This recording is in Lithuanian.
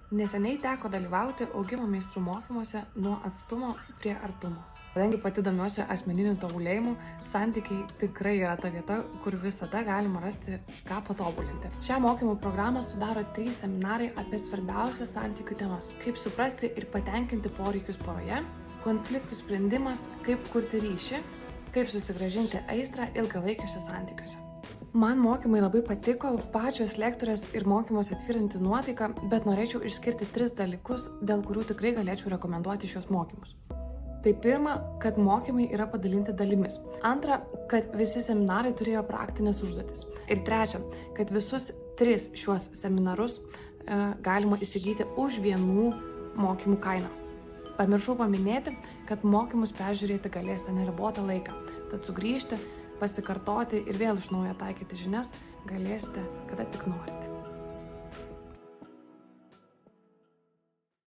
Neseniai teko dalyvauti augimo meistrų mokymuose nuo atstumo prie artumo. Kadangi pati domiuosi asmeniniu tobulėjimu, santykiai tikrai yra ta vieta, kur visada galima rasti ką patobulinti. Šią mokymų programą sudaro 3 seminarai apie svarbiausias santykių temas. Kaip suprasti ir patenkinti poreikius poroje, konfliktų sprendimas, kaip kurti ryšį, kaip susigrąžinti aistrą ilgalaikiuose santykiuose. Man mokymai labai patiko, pačios lektorės ir mokymuose atviranti nuotaika, bet norėčiau išskirti 3 dalykus, dėl kurių tikrai galėčiau rekomenduoti šios mokymus. Tai pirma, kad mokymai yra padalinti dalimis. Antra, kad visi seminarai turėjo praktinės užduotis. Ir trečia, kad visus 3 šiuos seminarus galima įsigyti už vienų mokymų kainą. Pamiršau paminėti, kad mokymus peržiūrėti galėsite neribotą laiką, tad sugrįžti, pasikartoti ir vėl iš naujo taikyti žinias galėsite, kada tik norite.